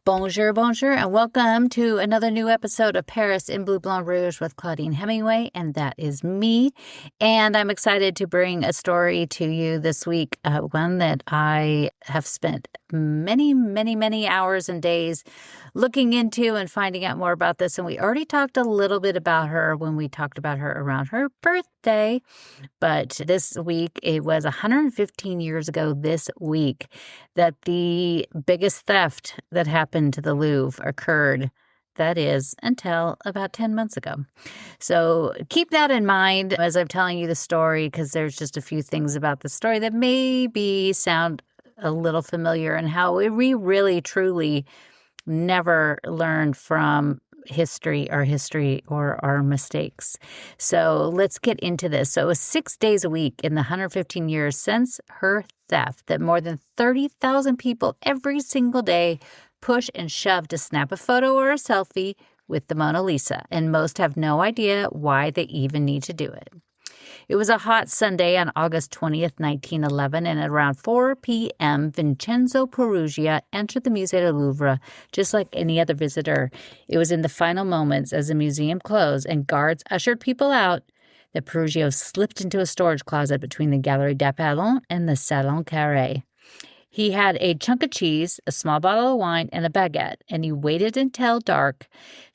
Bonjour, bonjour, and welcome to another new episode of Paris in Bleu Blanc Rouge with Claudine Hemingway, and that is me. And I'm excited to bring a story to you this week, one that I have spent many hours and days looking into and finding out more about this. And we already talked a little bit about her when we talked about her around her birthday. But this week, it was 115 years ago this week that the biggest theft that happened to the Louvre occurred. That is until about 10 months ago. So keep that in mind as I'm telling you the story, because there's just a few things about the story that maybe sound a little familiar, and how we really, truly never learned from history or our mistakes. So let's get into this. So it was 6 days a week in the 115 years since her theft that more than 30,000 people every single day push and shove to snap a photo or a selfie with the Mona Lisa, and most have no idea why they even need to do it. It was a hot Sunday on August 20th, 1911, and at around 4 p.m., Vincenzo Peruggia entered the Musée du Louvre just like any other visitor. It was in the final moments as the museum closed and guards ushered people out that Peruggia slipped into a storage closet between the Galerie and the Salon Carré. He had a chunk of cheese, a small bottle of wine, and a baguette, and he waited until dark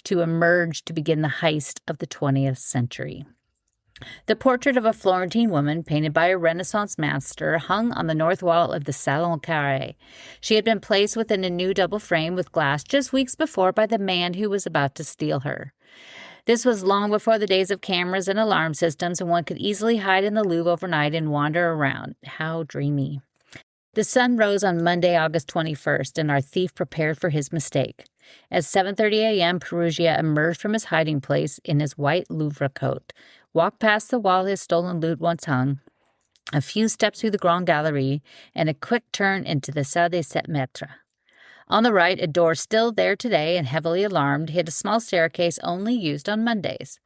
to emerge to begin the heist of the 20th century. The portrait of a Florentine woman, painted by a Renaissance master, hung on the north wall of the Salon Carré. She had been placed within a new double frame with glass just weeks before by the man who was about to steal her. This was long before the days of cameras and alarm systems, and one could easily hide in the Louvre overnight and wander around. How dreamy. The sun rose on Monday, August 21st, and our thief prepared for his mistake. At 7:30 a.m., Peruggia emerged from his hiding place in his white Louvre coat, walked past the wall his stolen loot once hung, a few steps through the Grand Galerie, and a quick turn into the Salle des Sept Maîtres. On the right, a door still there today and heavily alarmed, hid a small staircase only used on Mondays.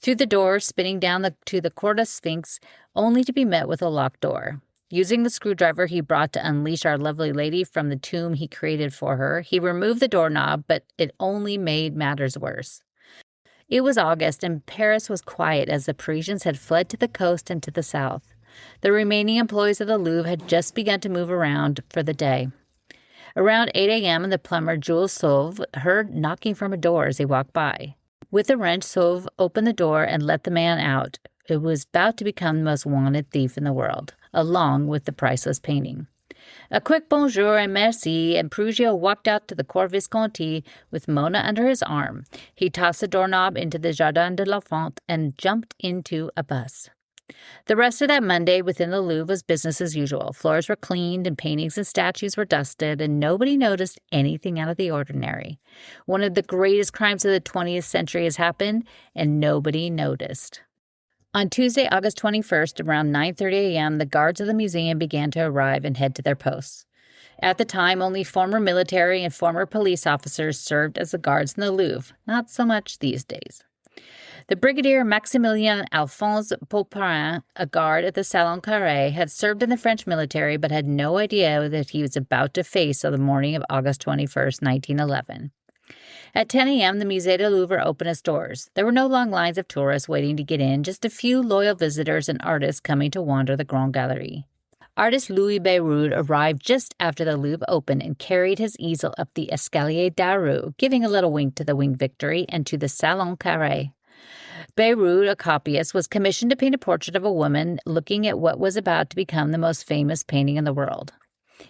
Through the door, spinning down to the Cour des Sphinx, only to be met with a locked door. Using the screwdriver he brought to unleash our lovely lady from the tomb he created for her, he removed the doorknob, but it only made matters worse. It was August, and Paris was quiet as the Parisians had fled to the coast and to the south. The remaining employees of the Louvre had just begun to move around for the day. Around 8 a.m., the plumber Jules Sauve heard knocking from a door as he walked by. With a wrench, Sauve opened the door and let the man out. It was about to become the most wanted thief in the world, along with the priceless painting. A quick bonjour and merci, and Peruggia walked out to the Cour Visconti with Mona under his arm. He tossed the doorknob into the Jardin de l'Enfant and jumped into a bus. The rest of that Monday within the Louvre was business as usual. Floors were cleaned and paintings and statues were dusted, and nobody noticed anything out of the ordinary. One of the greatest crimes of the 20th century has happened, and nobody noticed. On Tuesday, August 21st, around 9:30 a.m., the guards of the museum began to arrive and head to their posts. At the time, only former military and former police officers served as the guards in the Louvre. Not so much these days. The Brigadier Maximilien Alphonse Pauperin, a guard at the Salon Carré, had served in the French military but had no idea that he was about to face on the morning of August 21st, 1911. At 10 a.m., the Musée du Louvre opened its doors. There were no long lines of tourists waiting to get in, just a few loyal visitors and artists coming to wander the Grand Galerie. Artist Louis Beyroud arrived just after the Louvre opened and carried his easel up the Escalier d'Arrou, giving a little wink to the Winged Victory and to the Salon Carré. Beyroud, a copyist, was commissioned to paint a portrait of a woman looking at what was about to become the most famous painting in the world.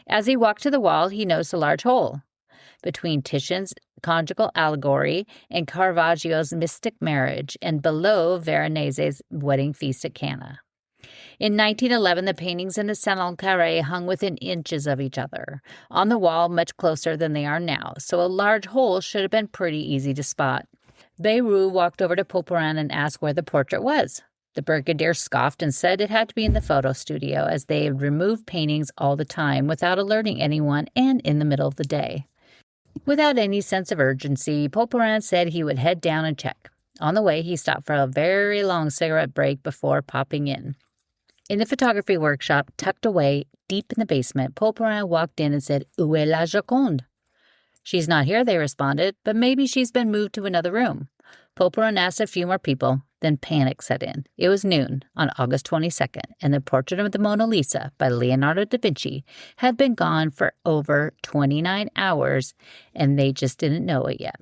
As he walked to the wall, he noticed a large hole between Titian's Conjugal Allegory and Caravaggio's Mystic Marriage, and below Veronese's Wedding Feast at Cana. In 1911, the paintings in the Salon Carré hung within inches of each other, on the wall much closer than they are now, so a large hole should have been pretty easy to spot. Beyroud walked over to Pauperin and asked where the portrait was. The brigadier scoffed and said it had to be in the photo studio, as they had removed paintings all the time without alerting anyone and in the middle of the day. Without any sense of urgency, Pauperin said he would head down and check. On the way, he stopped for a very long cigarette break before popping in. In the photography workshop, tucked away deep in the basement, Pauperin walked in and said, "Où est la Joconde?" "She's not here," they responded, "but maybe she's been moved to another room." Popelin asked a few more people, then panic set in. It was noon on August 22nd, and the portrait of the Mona Lisa by Leonardo da Vinci had been gone for over 29 hours, and they just didn't know it yet.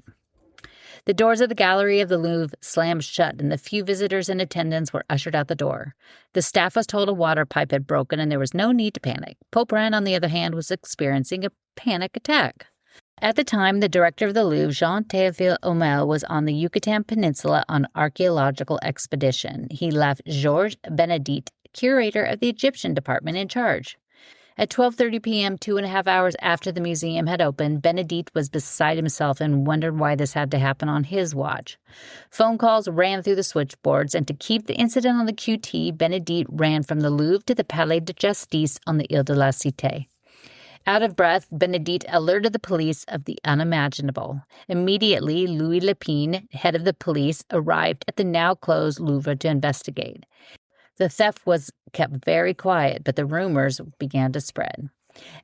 The doors of the Gallery of the Louvre slammed shut, and the few visitors in attendance were ushered out the door. The staff was told a water pipe had broken, and there was no need to panic. Popelin, on the other hand, was experiencing a panic attack. At the time, the director of the Louvre, Jean-Théophile Homel, was on the Yucatan Peninsula on archaeological expedition. He left Georges Benedit, curator of the Egyptian department, in charge. At 12:30 p.m., 2.5 hours after the museum had opened, Benedit was beside himself and wondered why this had to happen on his watch. Phone calls ran through the switchboards, and to keep the incident on the QT, Benedit ran from the Louvre to the Palais de Justice on the Ile de la Cité. Out of breath, Benedit alerted the police of the unimaginable. Immediately, Louis Lepine, head of the police, arrived at the now-closed Louvre to investigate. The theft was kept very quiet, but the rumors began to spread.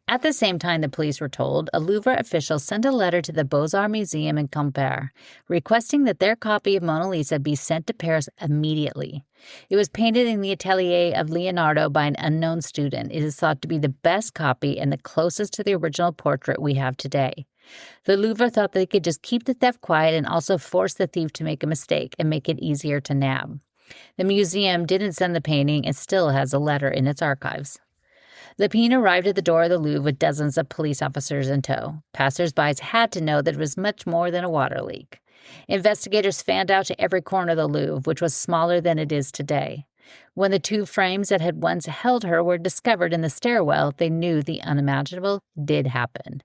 At the same time, the police were told, a Louvre official sent a letter to the Beaux-Arts Museum in Quimper, requesting that their copy of Mona Lisa be sent to Paris immediately. It was painted in the atelier of Leonardo by an unknown student. It is thought to be the best copy and the closest to the original portrait we have today. The Louvre thought they could just keep the theft quiet and also force the thief to make a mistake and make it easier to nab. The museum didn't send the painting and still has a letter in its archives. Lepine arrived at the door of the Louvre with dozens of police officers in tow. Passers-by had to know that it was much more than a water leak. Investigators fanned out to every corner of the Louvre, which was smaller than it is today. When the two frames that had once held her were discovered in the stairwell, they knew the unimaginable did happen.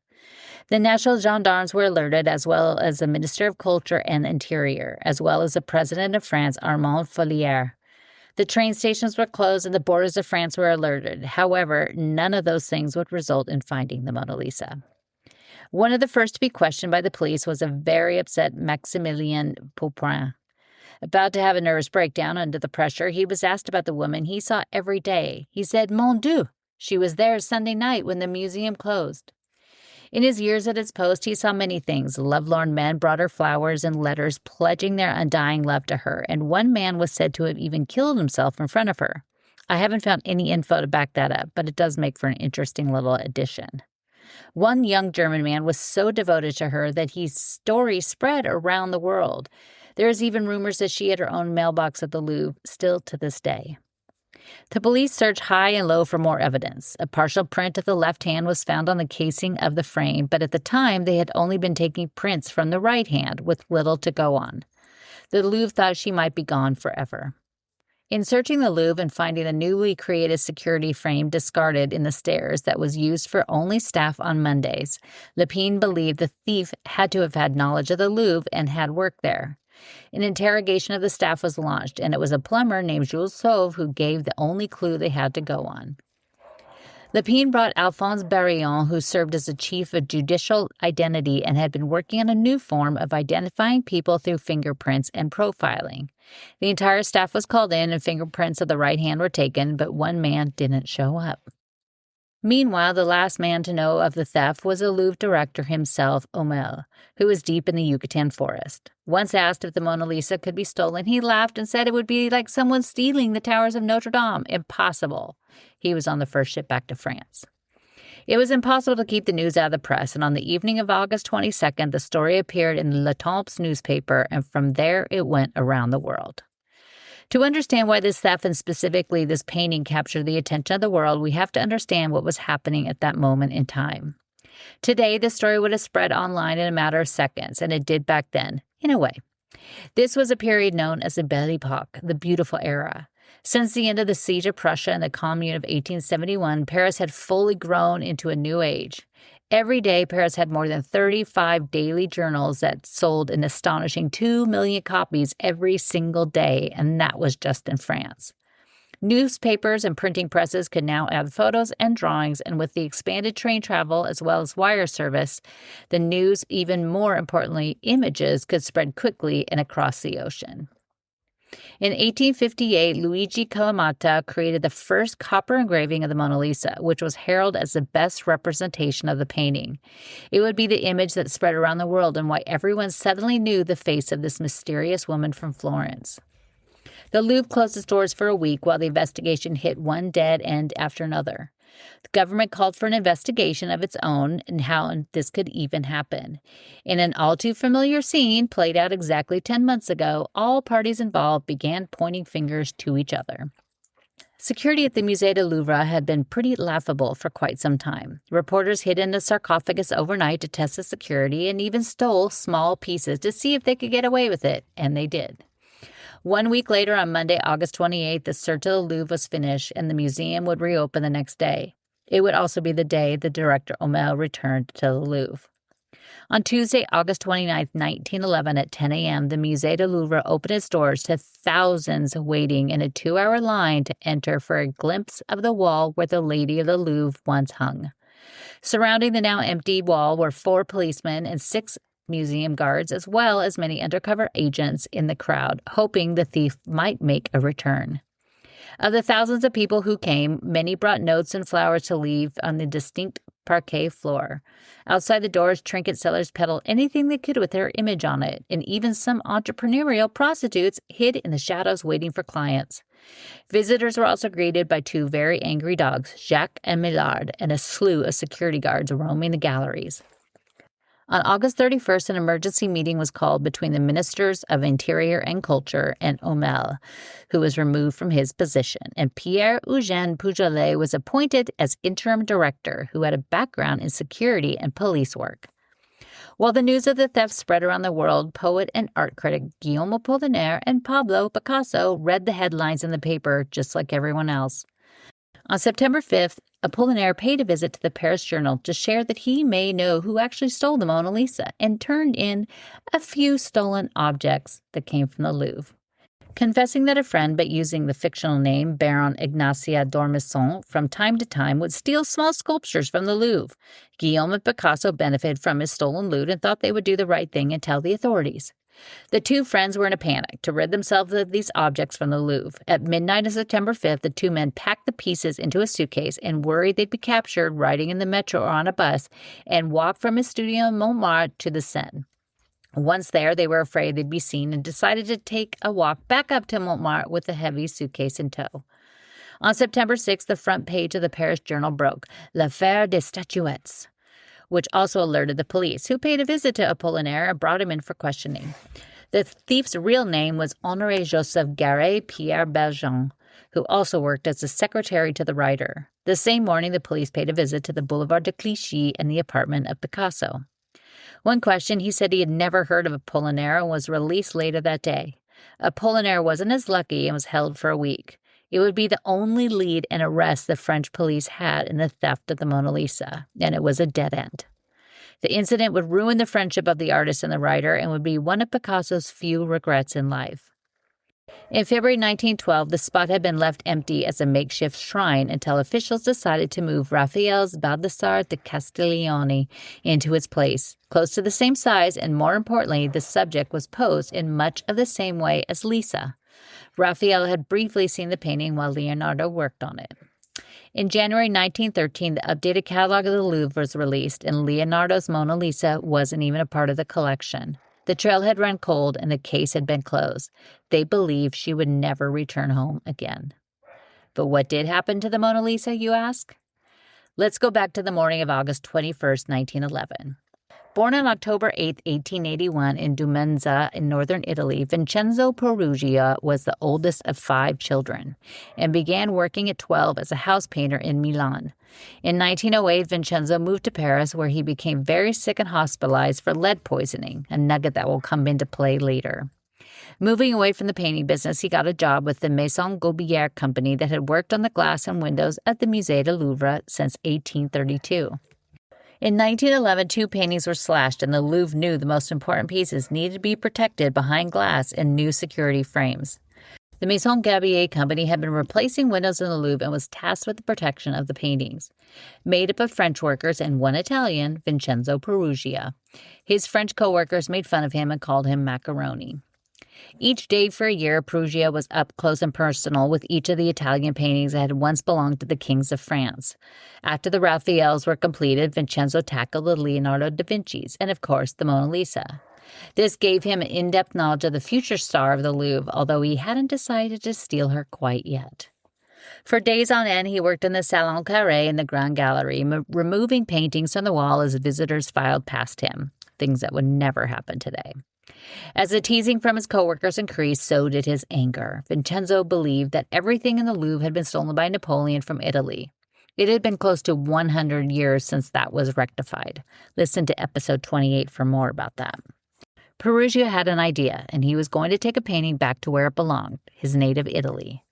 The National Gendarmes were alerted, as well as the Minister of Culture and Interior, as well as the President of France, Armand Follier. The train stations were closed and the borders of France were alerted. However, none of those things would result in finding the Mona Lisa. One of the first to be questioned by the police was a very upset Maximilien Popelin. About to have a nervous breakdown under the pressure, he was asked about the woman he saw every day. He said, "Mon Dieu, she was there Sunday night when the museum closed." In his years at its post, he saw many things. Lovelorn men brought her flowers and letters pledging their undying love to her, and one man was said to have even killed himself in front of her. I haven't found any info to back that up, but it does make for an interesting little addition. One young German man was so devoted to her that his story spread around the world. There is even rumors that she had her own mailbox at the Louvre, still to this day. The police searched high and low for more evidence. A partial print of the left hand was found on the casing of the frame, but at the time they had only been taking prints from the right hand with little to go on. The Louvre thought she might be gone forever. In searching the Louvre and finding the newly created security frame discarded in the stairs that was used for only staff on Mondays, Lepine believed the thief had to have had knowledge of the Louvre and had worked there. An interrogation of the staff was launched, and it was a plumber named Jules Sauve who gave the only clue they had to go on. Lepine brought Alphonse Barillon, who served as the chief of judicial identity and had been working on a new form of identifying people through fingerprints and profiling. The entire staff was called in, and fingerprints of the right hand were taken, but one man didn't show up. Meanwhile, the last man to know of the theft was the Louvre director himself, Homel, who was deep in the Yucatan forest. Once asked if the Mona Lisa could be stolen, he laughed and said it would be like someone stealing the towers of Notre Dame. Impossible. He was on the first ship back to France. It was impossible to keep the news out of the press, and on the evening of August 22nd, the story appeared in Le Temps newspaper, and from there it went around the world. To understand why this theft and specifically this painting captured the attention of the world, we have to understand what was happening at that moment in time. Today, the story would have spread online in a matter of seconds, and it did back then, in a way. This was a period known as the Belle Époque, the beautiful era. Since the end of the siege of Prussia and the Commune of 1871, Paris had fully grown into a new age. Every day, Paris had more than 35 daily journals that sold an astonishing 2 million copies every single day, and that was just in France. Newspapers and printing presses could now add photos and drawings, and with the expanded train travel as well as wire service, the news, even more importantly, images, could spread quickly and across the ocean. In 1858, Luigi Calamata created the first copper engraving of the Mona Lisa, which was heralded as the best representation of the painting. It would be the image that spread around the world and why everyone suddenly knew the face of this mysterious woman from Florence. The Louvre closed its doors for a week while the investigation hit one dead end after another. The government called for an investigation of its own and how this could even happen. In an all-too-familiar scene played out exactly 10 months ago, all parties involved began pointing fingers to each other. Security at the Musée du Louvre had been pretty laughable for quite some time. Reporters hid in a sarcophagus overnight to test the security and even stole small pieces to see if they could get away with it, and they did. 1 week later, on Monday, August 28th, the search of the Louvre was finished and the museum would reopen the next day. It would also be the day the director Omel returned to the Louvre. On Tuesday, August 29th, 1911, at 10 a.m., the Musée du Louvre opened its doors to thousands waiting in a 2-hour line to enter for a glimpse of the wall where the Lady of the Louvre once hung. Surrounding the now empty wall were 4 policemen and 6 museum guards, as well as many undercover agents in the crowd, hoping the thief might make a return. Of the thousands of people who came, many brought notes and flowers to leave on the distinct parquet floor. Outside the doors, trinket sellers peddled anything they could with their image on it, and even some entrepreneurial prostitutes hid in the shadows waiting for clients. Visitors were also greeted by 2 very angry dogs, Jacques and Millard, and a slew of security guards roaming the galleries. On August 31st, an emergency meeting was called between the Ministers of Interior and Culture and Omel, who was removed from his position, and Pierre-Eugène Poujolet was appointed as interim director, who had a background in security and police work. While the news of the theft spread around the world, poet and art critic Guillaume Apollinaire and Pablo Picasso read the headlines in the paper just like everyone else. On September 5th, Apollinaire paid a visit to the Paris Journal to share that he may know who actually stole the Mona Lisa and turned in a few stolen objects that came from the Louvre. Confessing that a friend, but using the fictional name Baron Ignacia d'Ormesson, from time to time would steal small sculptures from the Louvre, Guillaume and Picasso benefited from his stolen loot and thought they would do the right thing and tell the authorities. The 2 friends were in a panic to rid themselves of these objects from the Louvre. At midnight of September 5th, the 2 men packed the pieces into a suitcase and worried they'd be captured riding in the metro or on a bus and walked from his studio in Montmartre to the Seine. Once there, they were afraid they'd be seen and decided to take a walk back up to Montmartre with the heavy suitcase in tow. On September 6th, the front page of the Paris Journal broke, L'affaire des statuettes, which also alerted the police, who paid a visit to Apollinaire and brought him in for questioning. The thief's real name was Honoré-Joseph Garret Pierre Beljean, who also worked as a secretary to the writer. The same morning, the police paid a visit to the Boulevard de Clichy and the apartment of Picasso. One question, he said he had never heard of Apollinaire and was released later that day. Apollinaire wasn't as lucky and was held for a week. It would be the only lead and arrest the French police had in the theft of the Mona Lisa, and it was a dead end. The incident would ruin the friendship of the artist and the writer and would be one of Picasso's few regrets in life. In February 1912, the spot had been left empty as a makeshift shrine until officials decided to move Raphael's Baldassare de Castiglione into its place. Close to the same size, and more importantly, the subject was posed in much of the same way as Lisa. Raphael had briefly seen the painting while Leonardo worked on it. In January 1913, the updated catalog of the Louvre was released, and Leonardo's Mona Lisa wasn't even a part of the collection. The trail had run cold, and the case had been closed. They believed she would never return home again. But what did happen to the Mona Lisa, you ask? Let's go back to the morning of August 21st, 1911. Born on October 8, 1881, in Dumenza in northern Italy, Vincenzo Peruggia was the oldest of 5 children and began working at 12 as a house painter in Milan. In 1908, Vincenzo moved to Paris, where he became very sick and hospitalized for lead poisoning, a nugget that will come into play later. Moving away from the painting business, he got a job with the Maison Gobière company that had worked on the glass and windows at the Musée du Louvre since 1832. In 1911, 2 paintings were slashed, and the Louvre knew the most important pieces needed to be protected behind glass in new security frames. The Maison Gobière company had been replacing windows in the Louvre and was tasked with the protection of the paintings. Made up of French workers and 1 Italian, Vincenzo Peruggia. His French co-workers made fun of him and called him macaroni. Each day for a year, Peruggia was up close and personal with each of the Italian paintings that had once belonged to the kings of France. After the Raphaels were completed, Vincenzo tackled the Leonardo da Vinci's and, of course, the Mona Lisa. This gave him an in-depth knowledge of the future star of the Louvre, although he hadn't decided to steal her quite yet. For days on end, he worked in the Salon Carré in the Grand Galerie, removing paintings from the wall as visitors filed past him, things that would never happen today. As the teasing from his coworkers increased, so did his anger. Vincenzo believed that everything in the Louvre had been stolen by Napoleon from Italy. It had been close to 100 years since that was rectified. Listen to episode 28 for more about that. Peruggia had an idea, and he was going to take a painting back to where it belonged, his native Italy.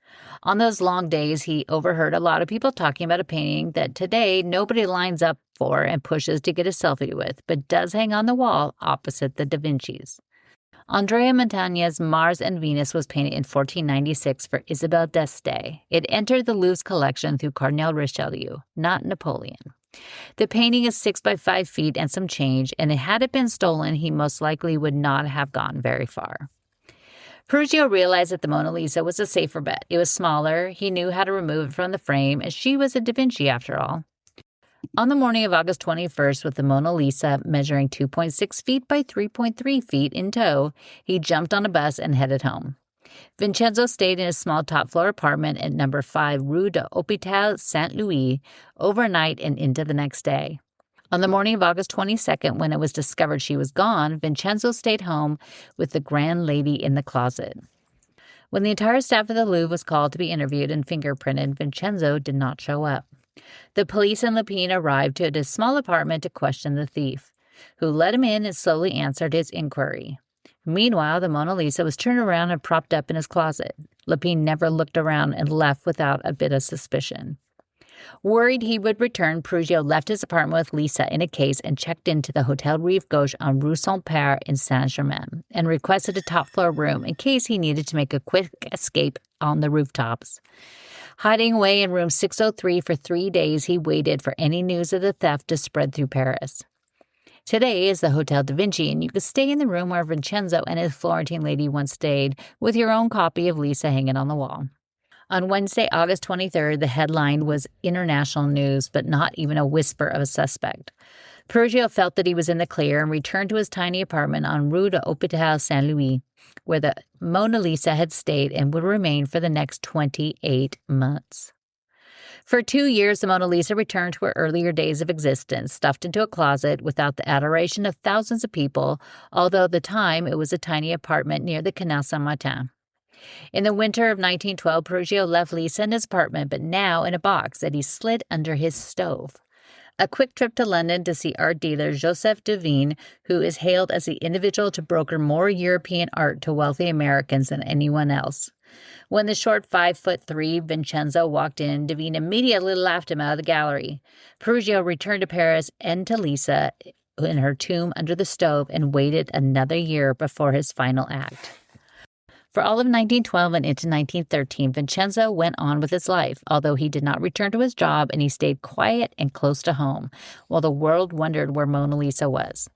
On those long days, he overheard a lot of people talking about a painting that today nobody lines up for and pushes to get a selfie with, but does hang on the wall opposite the Da Vinci's. Andrea Mantegna's Mars and Venus was painted in 1496 for Isabelle d'Este. It entered the Louvre's collection through Cardinal Richelieu, not Napoleon. The painting is 6 by 5 feet and some change, and had it been stolen, he most likely would not have gone very far. Peruggia realized that the Mona Lisa was a safer bet. It was smaller, he knew how to remove it from the frame, and she was a Da Vinci after all. On the morning of August 21st, with the Mona Lisa measuring 2.6 feet by 3.3 feet in tow, he jumped on a bus and headed home. Vincenzo stayed in his small top-floor apartment at number 5 Rue de l'Hôpital Saint-Louis overnight and into the next day. On the morning of August 22nd, when it was discovered she was gone, Vincenzo stayed home with the grand lady in the closet. When the entire staff of the Louvre was called to be interviewed and fingerprinted, Vincenzo did not show up. The police and Lepine arrived to his small apartment to question the thief, who let him in and slowly answered his inquiry. Meanwhile, the Mona Lisa was turned around and propped up in his closet. Lepine never looked around and left without a bit of suspicion. Worried he would return, Peruggia left his apartment with Lisa in a case and checked into the Hotel Rive Gauche on Rue Saint-Père in Saint-Germain and requested a top-floor room in case he needed to make a quick escape on the rooftops. Hiding away in room 603 for 3 days, he waited for any news of the theft to spread through Paris. Today is the Hotel Da Vinci, and you can stay in the room where Vincenzo and his Florentine lady once stayed with your own copy of Lisa hanging on the wall. On Wednesday, August 23rd, the headline was international news, but not even a whisper of a suspect. Peruggia felt that he was in the clear and returned to his tiny apartment on Rue de l'Hôpital Saint-Louis, where the Mona Lisa had stayed and would remain for the next 28 months. For 2 years, the Mona Lisa returned to her earlier days of existence, stuffed into a closet without the adoration of thousands of people, although at the time it was a tiny apartment near the Canal Saint-Martin. In the winter of 1912, Peruggia left Lisa in his apartment, but now in a box that he slid under his stove. A quick trip to London to see art dealer Joseph Devine, who is hailed as the individual to broker more European art to wealthy Americans than anyone else. When the short 5'3" Vincenzo walked in, Devine immediately laughed him out of the gallery. Peruggia returned to Paris and to Lisa in her tomb under the stove and waited another year before his final act. For all of 1912 and into 1913, Vincenzo went on with his life, although he did not return to his job and he stayed quiet and close to home, while the world wondered where Mona Lisa was.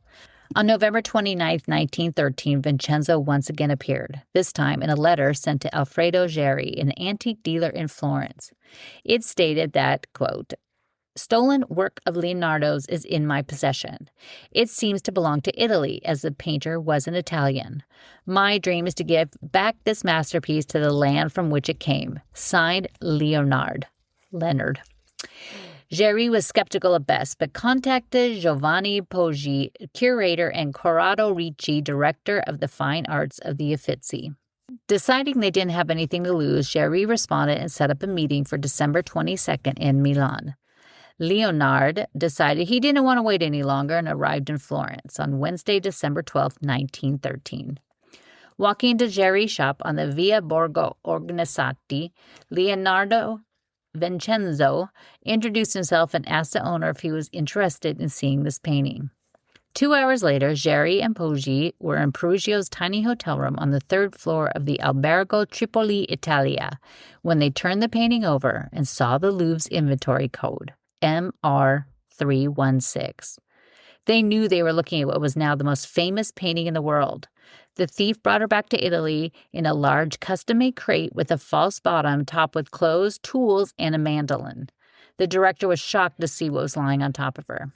On November 29, 1913, Vincenzo once again appeared, this time in a letter sent to Alfredo Geri, an antique dealer in Florence. It stated that, quote, "Stolen work of Leonardo's is in my possession. It seems to belong to Italy, as the painter was an Italian. My dream is to give back this masterpiece to the land from which it came. Signed, Leonard." Geri was skeptical at best, but contacted Giovanni Poggi, curator, and Corrado Ricci, director of the fine arts of the Uffizi. Deciding they didn't have anything to lose, Geri responded and set up a meeting for December 22nd in Milan. Leonard decided he didn't want to wait any longer and arrived in Florence on Wednesday, December 12, 1913. Walking into Geri's shop on the Via Borgo Organizzati, Vincenzo introduced himself and asked the owner if he was interested in seeing this painting. 2 hours later, Geri and Poggi were in Peruggia's tiny hotel room on the 3rd floor of the Albergo Tripoli Italia when they turned the painting over and saw the Louvre's inventory code, MR316. They knew they were looking at what was now the most famous painting in the world. The thief brought her back to Italy in a large custom-made crate with a false bottom topped with clothes, tools, and a mandolin. The director was shocked to see what was lying on top of her.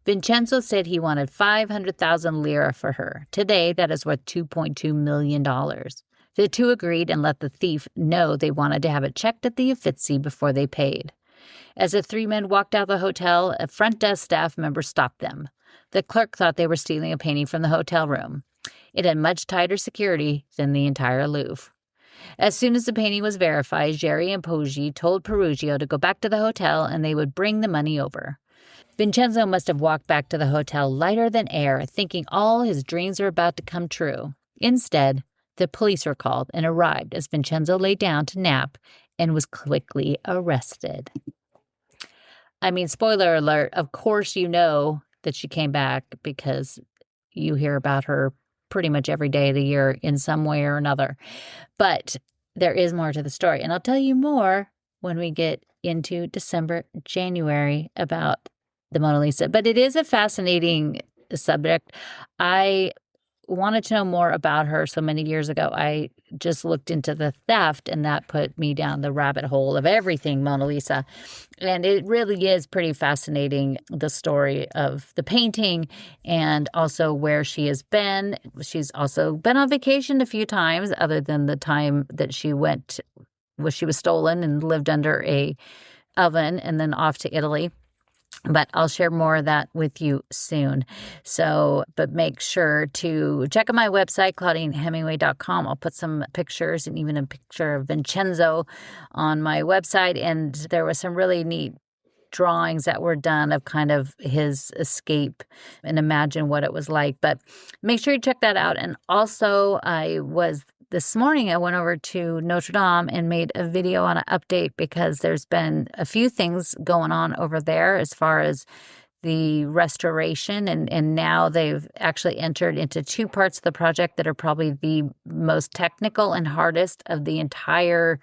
Vincenzo said he wanted 500,000 lira for her. Today, that is worth $2.2 million. The two agreed and let the thief know they wanted to have it checked at the Uffizi before they paid. As the three men walked out of the hotel, a front desk staff member stopped them. The clerk thought they were stealing a painting from the hotel room. It had much tighter security than the entire Louvre. As soon as the painting was verified, Geri and Poggi told Peruggia to go back to the hotel and they would bring the money over. Vincenzo must have walked back to the hotel lighter than air, thinking all his dreams were about to come true. Instead, the police were called and arrived as Vincenzo lay down to nap and was quickly arrested. I mean, spoiler alert, of course you know that she came back because you hear about her pretty much every day of the year in some way or another. But there is more to the story, and I'll tell you more when we get into December, January about the Mona Lisa. But it is a fascinating subject. I wanted to know more about her so many years ago. I just looked into the theft, and that put me down the rabbit hole of everything Mona Lisa. And it really is pretty fascinating, the story of the painting and also where she has been. She's also been on vacation a few times, other than the time that she went, where she was stolen and lived under a oven and then off to Italy. But I'll share more of that with you soon. But make sure to check out my website, ClaudineHemingway.com. I'll put some pictures and even a picture of Vincenzo on my website. And there were some really neat drawings that were done of kind of his escape and imagine what it was like. But make sure you check that out. And also, this morning, I went over to Notre Dame and made a video on an update because there's been a few things going on over there as far as the restoration. And now they've actually entered into two parts of the project that are probably the most technical and hardest of the entire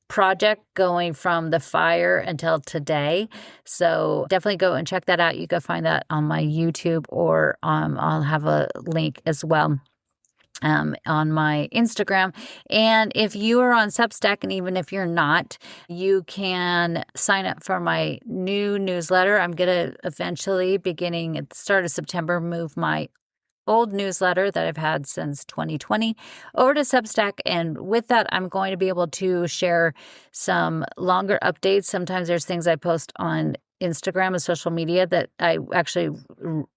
project, going from the fire until today. So definitely go and check that out. You can find that on my YouTube, or I'll have a link as well on my Instagram. And if you are on Substack, and even if you're not, you can sign up for my new newsletter. I'm going to eventually, beginning at the start of September, move my old newsletter that I've had since 2020 over to Substack. And with that, I'm going to be able to share some longer updates. Sometimes there's things I post on Instagram and social media that I actually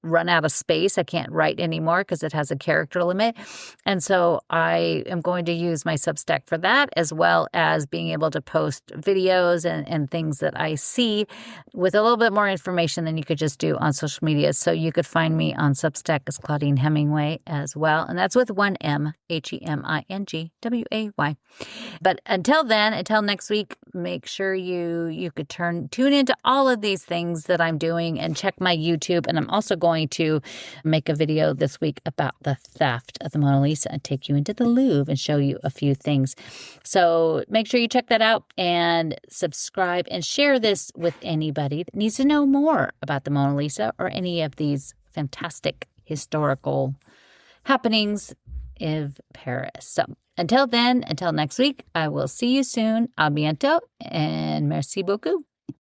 run out of space. I can't write anymore because it has a character limit. And so I am going to use my Substack for that, as well as being able to post videos and things that I see with a little bit more information than you could just do on social media. So you could find me on Substack as Claudine Hemingway as well. And that's with one M, HEMINGWAY. But until then, until next week, make sure you could tune into all of these things that I'm doing and check my YouTube. And I'm also going to make a video this week about the theft of the Mona Lisa and take you into the Louvre and show you a few things. So make sure you check that out and subscribe and share this with anybody that needs to know more about the Mona Lisa or any of these fantastic historical happenings of Paris. So until then, until next week, I will see you soon. A bientôt and merci beaucoup.